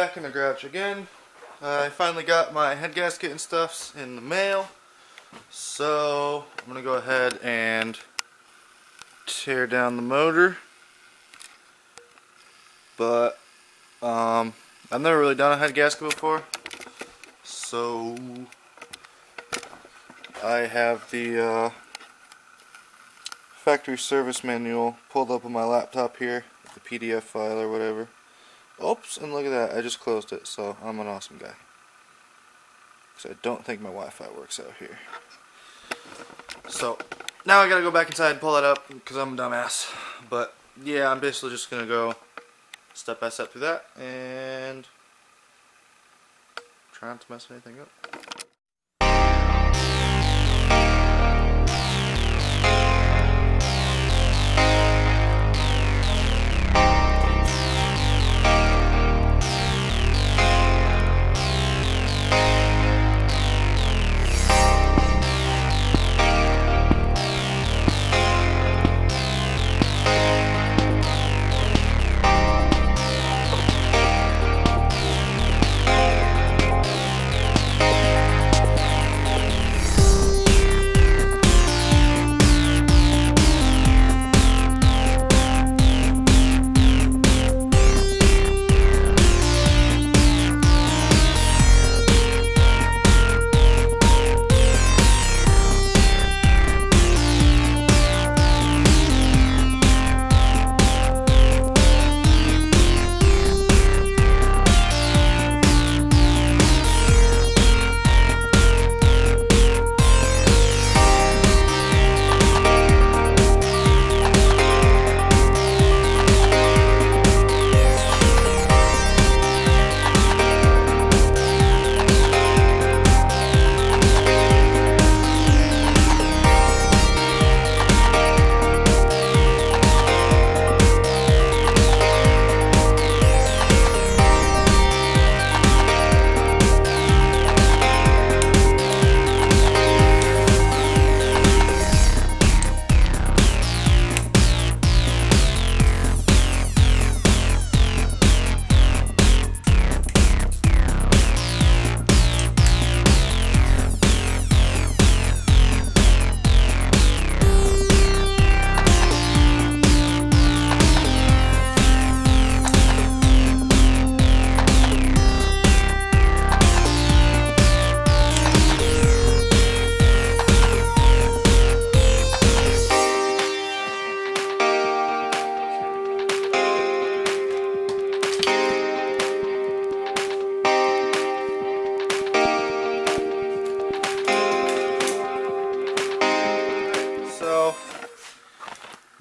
back in the garage again. I finally got my head gasket and stuffs in the mail, so I'm gonna go ahead and tear down the motor. But I've never really done a head gasket before, so I have the factory service manual pulled up on my laptop here, the PDF file or whatever. Oops, and look at that, I just closed it, so I'm an awesome guy. Because I don't think my Wi-Fi works out here. So, now I gotta go back inside and pull that up, because I'm a dumbass. But, yeah, I'm basically just gonna go step by step through that, and try not to mess anything up.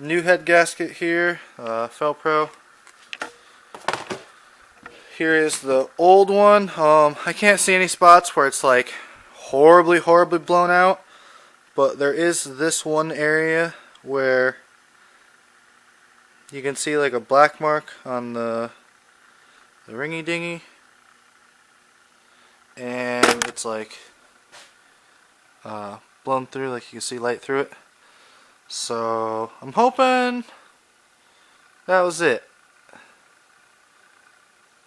New head gasket here, Felpro. Here is the old one. I can't see any spots where it's like horribly blown out, but there is this one area where you can see like a black mark on the ringy dingy, and it's like blown through, like you can see light through it. So I'm hoping that was it.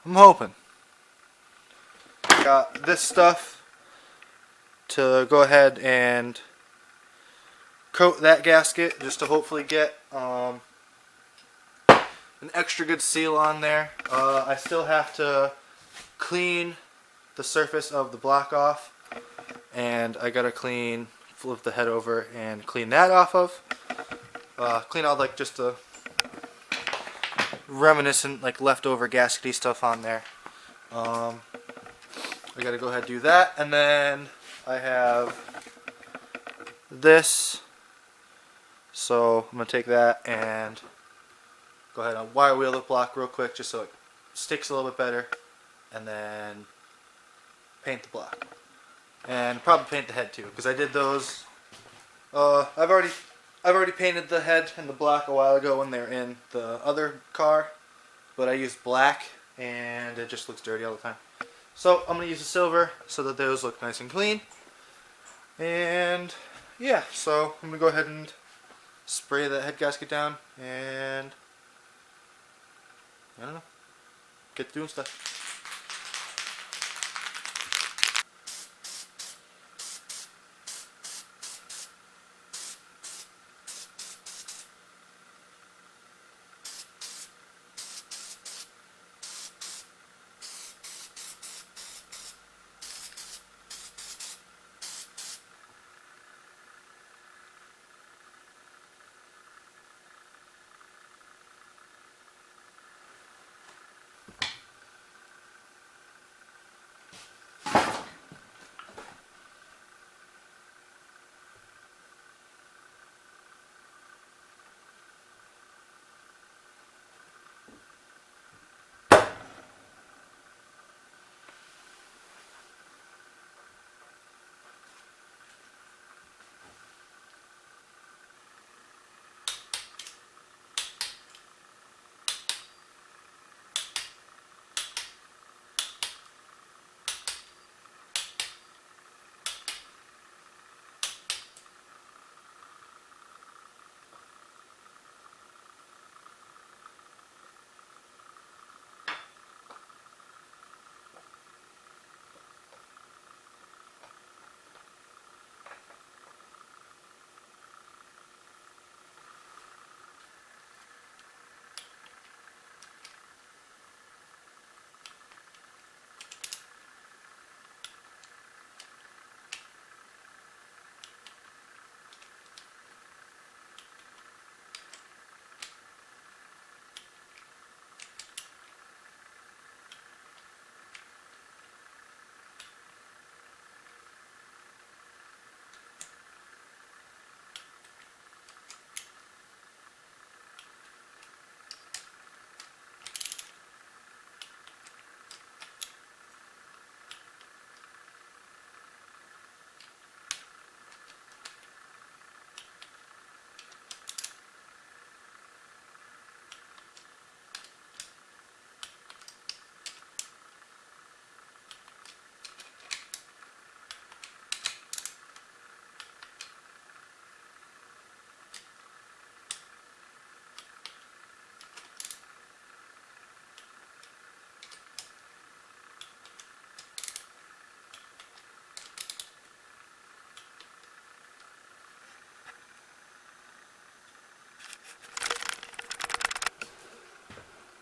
I'm hoping. Got this stuff to go ahead and coat that gasket, just to hopefully get an extra good seal on there. I still have to clean the surface of the block off, and I gotta flip the head over and clean that off of. Clean all like just the reminiscent like leftover gaskety stuff on there. I gotta go ahead and do that, and then I have this, so I'm gonna take that and go ahead and wire wheel the block real quick just so it sticks a little bit better, and then paint the block. And probably paint the head too, because I did those. I've already painted the head and the block a while ago when they're in the other car, but I used black and it just looks dirty all the time. So I'm gonna use the silver so that those look nice and clean. And yeah, so I'm gonna go ahead and spray the head gasket down, and I don't know, get to doing stuff.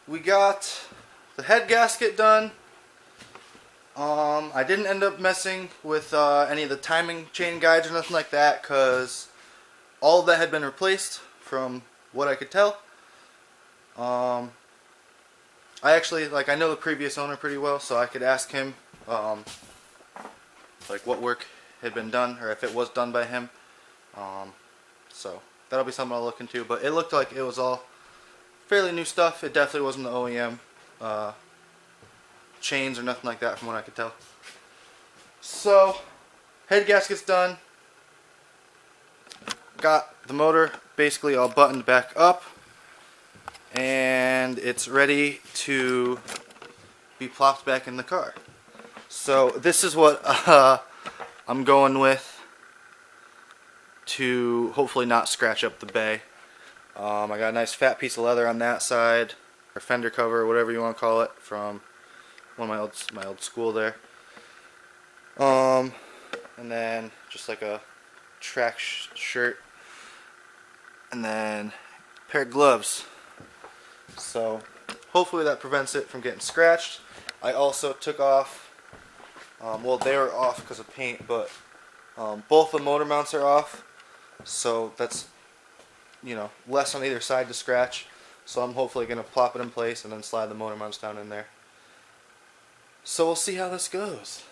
we got the head gasket done. I didn't end up messing with any of the timing chain guides or nothing like that because all of that had been replaced from what I could tell. I actually, I know the previous owner pretty well, so I could ask him what work had been done or if it was done by him. So that'll be something I'll look into, but it looked like it was all fairly new stuff. It definitely wasn't the OEM chains or nothing like that from what I could tell. So head gasket's done. Got the motor basically all buttoned back up, and it's ready to be plopped back in the car. So this is what I'm going with to hopefully not scratch up the bay. I got a nice fat piece of leather on that side, or fender cover, whatever you want to call it, from one of my old school there. And then just like a track shirt, and then a pair of gloves. So hopefully that prevents it from getting scratched. I also took off, well, they were off because of paint, but both the motor mounts are off, so that's, you know, less on either side to scratch. So I'm hopefully going to plop it in place and then slide the motor mounts down in there. So we'll see how this goes.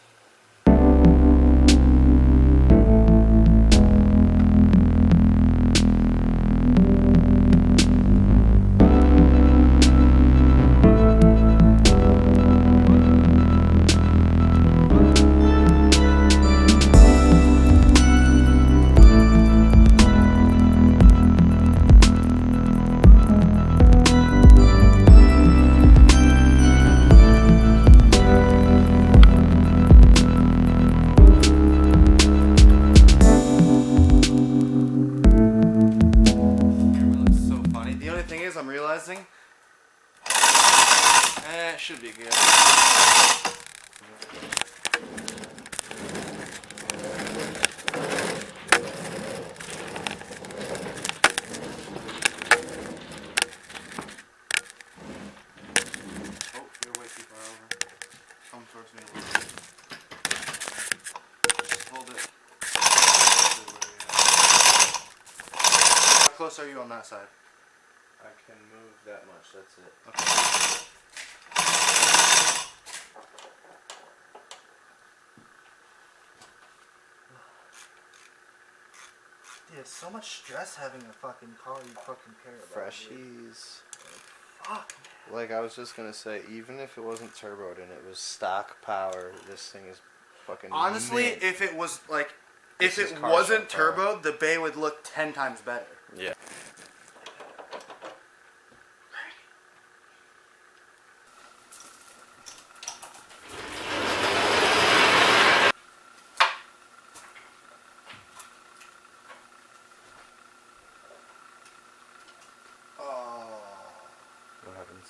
I'm realizing it should be good. Oh, you're way too far over. Come towards me a little bit. Just hold it. How close are you on that side? I can move that much, that's it. Okay. Dude, it's so much stress having a fucking car you fucking care about. Freshies. Fuck. Like I was just gonna say, even if it wasn't turboed and it was stock power, this thing is fucking honestly, mint. if it was like, This if is it car wasn't shop power. turboed, the bay would look 10 times better. Yeah. What happens?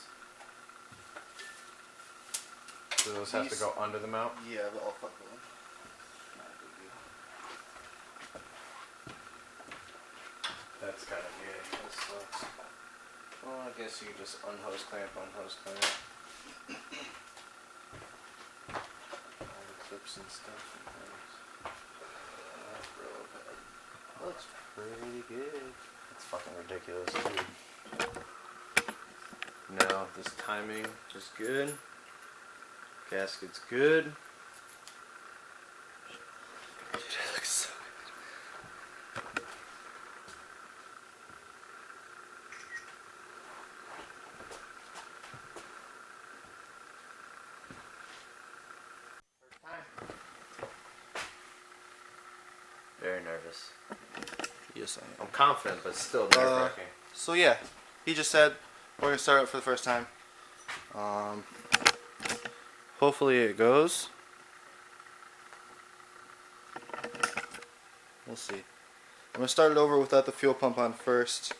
Do those have to go under the mount? Yeah, but I'll fuck with them. Not a big deal. That's kind of weird. This sucks. Well, I guess you just unhose clamp. All the clips and stuff. That's real bad. Looks pretty good. It's fucking ridiculous, dude. Now, this timing is good. Gasket's good. Dude, it looks so good. First time. Very nervous. Yes, I am. I'm confident, but still nerve-wracking. So yeah, he just said we're gonna start it for the first time. Hopefully it goes. We'll see. I'm gonna start it over without the fuel pump on first,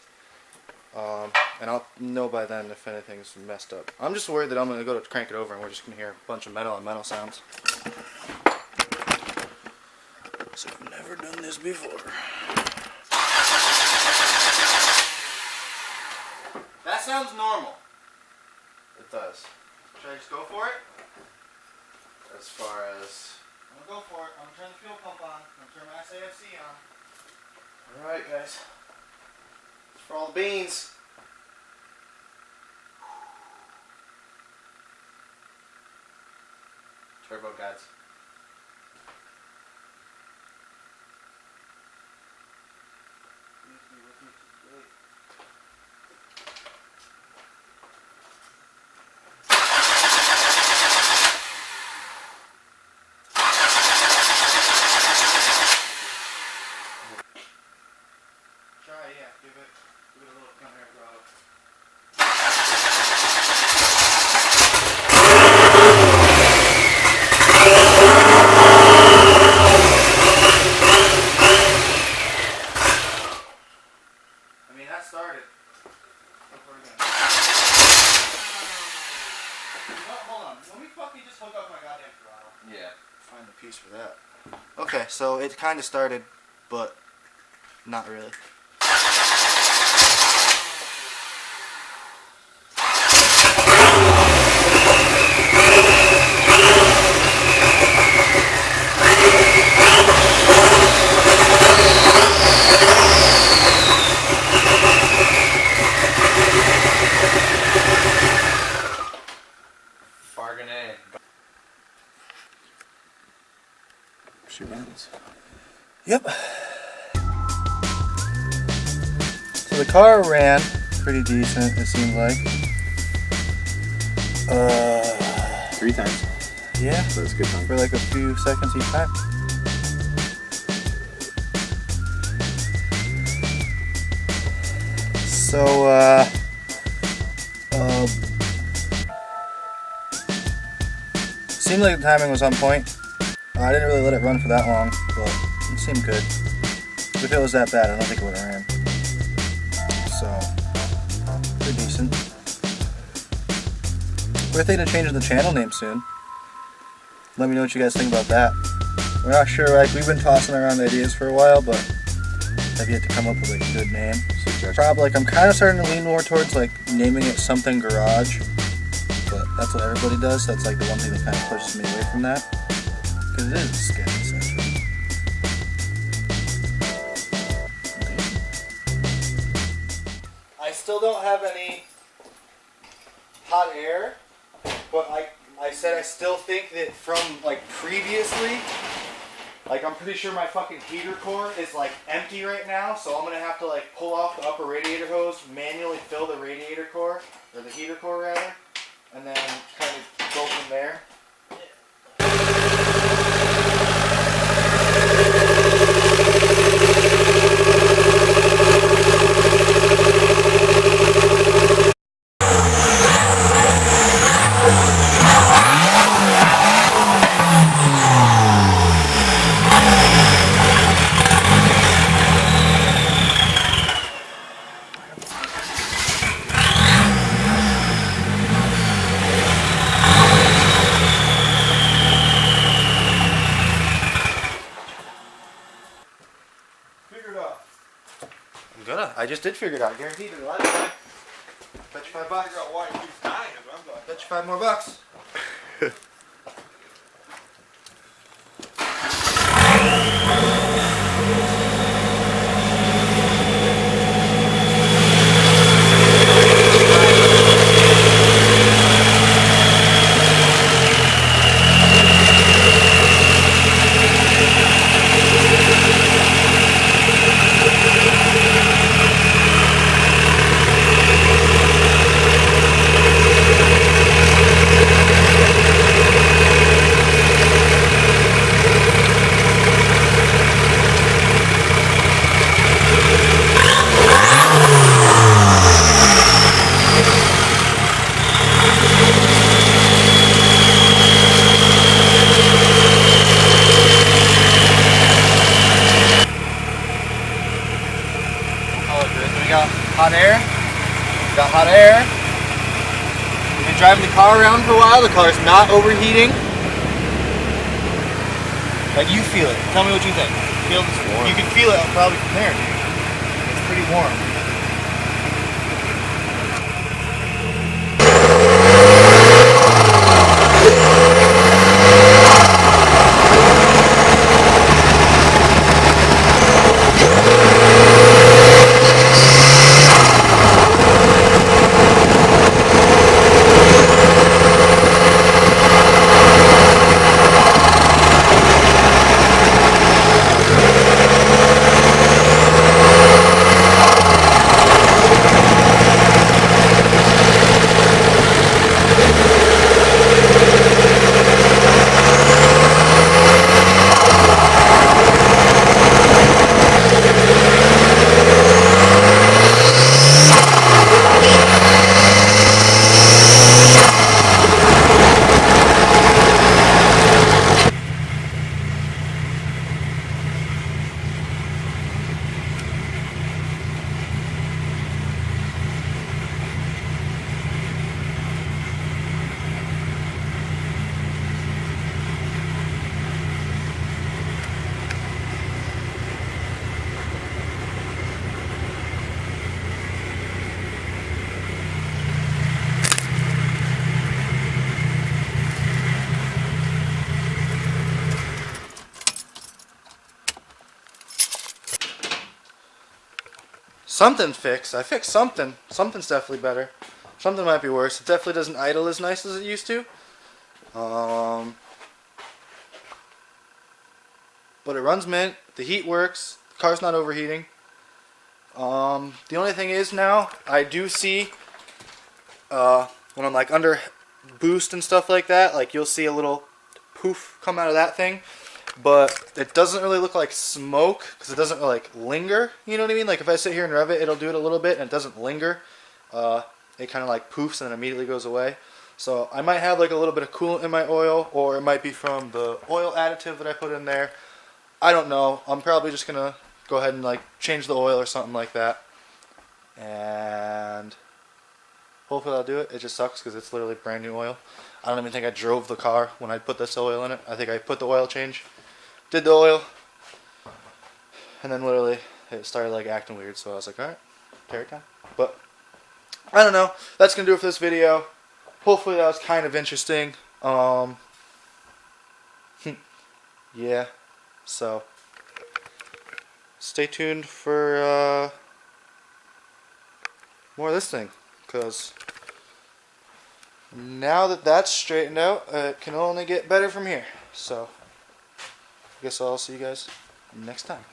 and I'll know by then if anything's messed up. I'm just worried that I'm gonna go to crank it over and we're just gonna hear a bunch of metal on metal sounds. So I've never done this before. That sounds normal. It does. Should I just go for it? As far as... I'm gonna go for it. I'm gonna turn the fuel pump on. I'm gonna turn my SAFC on. Alright, guys. It's for all the beans. Turbo gods. Try, yeah. Give it a little come here throttle. I mean, that started. Go for it again. Hold on. Let me fucking just hook up my goddamn throttle. Yeah. Find the piece for that. Okay, so it kind of started, but not really. Bargain. She runs. Yep. So the car ran pretty decent, it seemed like. 3 times. Yeah. So it's a good time. For like a few seconds each time. So, seemed like the timing was on point. I didn't really let it run for that long, but it seemed good. If it was that bad, I don't think it would have ran. So, pretty decent. We're thinking of changing the channel name soon. Let me know what you guys think about that. We're not sure, like, we've been tossing around ideas for a while, but have yet to come up with like a good name. Probably, like, I'm kind of starting to lean more towards like naming it something garage, but that's what everybody does. That's like the one thing that kind of pushes me away from that, because it is a sketch essentially. I still don't have any hot air, but I said I still think that from like previously, like I'm pretty sure my fucking heater core is like empty right now, so I'm gonna have to like pull off the upper radiator hose, manually fill the radiator core, or the heater core rather, and then kind of go from there. I just did figure it out. Guaranteed it. Bet you $5. Bet you $5 more bucks. Hot air. Got hot air. We've been driving the car around for a while. The car's not overheating. Like, you feel it. Tell me what you think. Feel this? You can feel it probably from there, dude. It's pretty warm. something fixed. I fixed something. Something's definitely better. Something might be worse. It definitely doesn't idle as nice as it used to. But it runs mint. The heat works. The car's not overheating. The only thing is now I do see when I'm like under boost and stuff like that, like you'll see a little poof come out of that thing. But it doesn't really look like smoke because it doesn't like linger. You know what I mean? Like if I sit here and rev it, it'll do it a little bit and it doesn't linger. It kind of like poofs and then immediately goes away. So I might have like a little bit of coolant in my oil, or it might be from the oil additive that I put in there. I don't know. I'm probably just gonna go ahead and like change the oil or something like that, and hopefully I'll do it. It just sucks because it's literally brand new oil. I don't even think I drove the car when I put this oil in it. I think I put the oil change, did the oil, and then literally it started like acting weird. So I was like, all right, carry it down. But I don't know. That's gonna do it for this video. Hopefully that was kind of interesting. Yeah. So stay tuned for more of this thing, because now that that's straightened out, it can only get better from here. So I guess I'll see you guys next time.